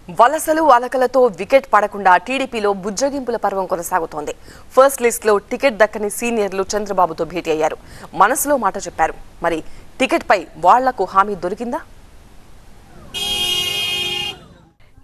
వలసలు అలకలతో వికెట్ పడకుండా టీడీపీలో బుజ్జగింపుల పర్వం కొనసాగుతోంది. ఫస్ట్ లిస్ట్ లో టికెట్ దక్కని సీనియర్లు చంద్రబాబుతో భేటీ అయ్యారు. మనసులో మాట చెప్పారు. మరి టికెట్ పై వాళ్లకు హామీ దొరికిందా?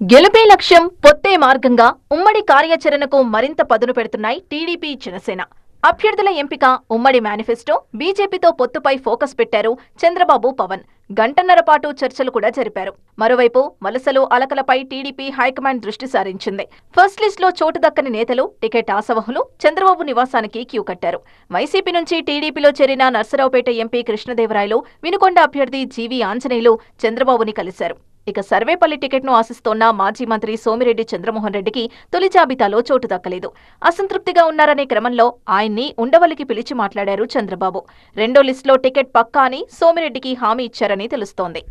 గెలుపే లక్ష్యం, పొత్తే మార్గంగా ఉమ్మడి కార్యాచరణకు మరింత పదును పెడుతున్నాయి టీడీపీ, జనసేన. అభ్యర్థుల ఎంపిక, ఉమ్మడి మేనిఫెస్టో, బీజేపీతో పొత్తుపై ఫోకస్ పెట్టారు చంద్రబాబు, పవన్. గంటన్నర పాటు చర్చలు కూడా జరిపారు. మరోవైపు వలసలు అలకలపై టీడీపీ హైకమాండ్ దృష్టి సారించింది. ఫస్ట్ లిస్ట్ లో చోటు దక్కని నేతలు, టికెట్ ఆశావహులు చంద్రబాబు నివాసానికి క్యూ కట్టారు. వైసీపీ నుంచి టీడీపీలో చేరిన నర్సరావుపేట ఎంపీ కృష్ణదేవరాయలు, వినుకొండ అభ్యర్థి జీవీ ఆంజనేయులు చంద్రబాబుని కలిశారు. ఇక సర్వేపల్లి టికెట్ను ఆశిస్తోన్న మాజీ మంత్రి సోమిరెడ్డి చంద్రమోహన్ రెడ్డికి తొలి జాబితాలో చోటు దక్కలేదు. అసంతృప్తిగా ఉన్నారనే క్రమంలో ఆయన్ని ఉండవల్లికి పిలిచి మాట్లాడారు చంద్రబాబు. రెండో లిస్టులో టికెట్ పక్కా అని సోమిరెడ్డికి హామీ ఇచ్చారని తెలుస్తోంది.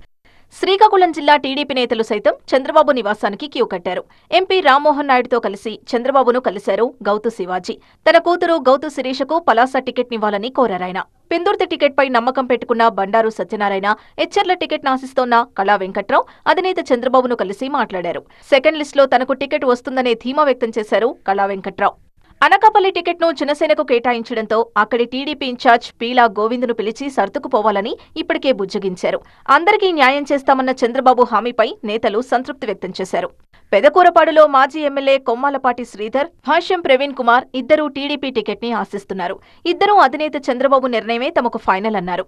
శ్రీకాకుళం జిల్లా టీడీపీ నేతలు సైతం చంద్రబాబు నివాసానికి క్యూ కట్టారు. ఎంపీ రామ్మోహన్ నాయుడుతో కలిసి చంద్రబాబును కలిశారు గౌతు శివాజీ. తన కూతురు గౌతు శిరీషకు పలాస టికెట్నివ్వాలని కోరారాయన. పిందుర్తి టికెట్పై నమ్మకం పెట్టుకున్న బండారు సత్యనారాయణ, ఎచ్చెర్ల టికెట్ ఆశిస్తోన్న కళా వెంకట్రావు అధినేత చంద్రబాబును కలిసి మాట్లాడారు. సెకండ్ లిస్టులో తనకు టికెట్ వస్తుందనే ధీమా వ్యక్తం చేశారు కళా వెంకట్రావు. అనకాపల్లి టికెట్ను జనసేనకు కేటాయించడంతో అక్కడి టీడీపీ ఇన్ఛార్జ్ పీలా గోవిందును పిలిచి సర్దుకుపోవాలని ఇప్పటికే బుజ్జగించారు. అందరికీ న్యాయం చేస్తామన్న చంద్రబాబు హామీపై నేతలు సంతృప్తి వ్యక్తం చేశారు. పెదకూరపాడులో మాజీ ఎమ్మెల్యే కొమ్మాలపాటి శ్రీధర్, భాష్యం ప్రవీణ్ కుమార్ ఇద్దరూ టీడీపీ టికెట్ ని ఆశిస్తున్నారు. ఇద్దరూ అధినేత చంద్రబాబు నిర్ణయమే తమకు ఫైనల్ అన్నారు.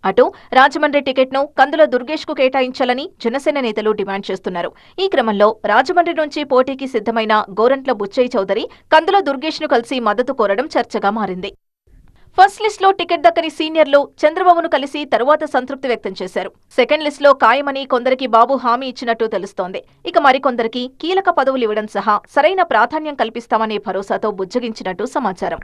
అటు రాజమండ్రి టికెట్ను కందుల దుర్గేష్ కు కేటాయించాలని జనసేన నేతలు డిమాండ్ చేస్తున్నారు. ఈ క్రమంలో రాజమండ్రి నుంచి పోటీకి సిద్ధమైన గోరంట్ల బుచ్చయ్య చౌదరి కందుల దుర్గేష్ ను కలిసి మద్దతు కోరడం చర్చగా మారింది. ఫస్ట్ లిస్ట్ లో టికెట్ దక్కని సీనియర్లు చంద్రబాబును కలిసి తరువాత సంతృప్తి వ్యక్తం చేశారు. సెకండ్ లిస్ట్ లో ఖాయమని కొందరికి బాబు హామీ ఇచ్చినట్టు తెలుస్తోంది. ఇక మరికొందరికి కీలక పదవులు ఇవ్వడం సహా సరైన ప్రాధాన్యం కల్పిస్తామనే భరోసాతో బుజ్జగించినట్టు సమాచారం.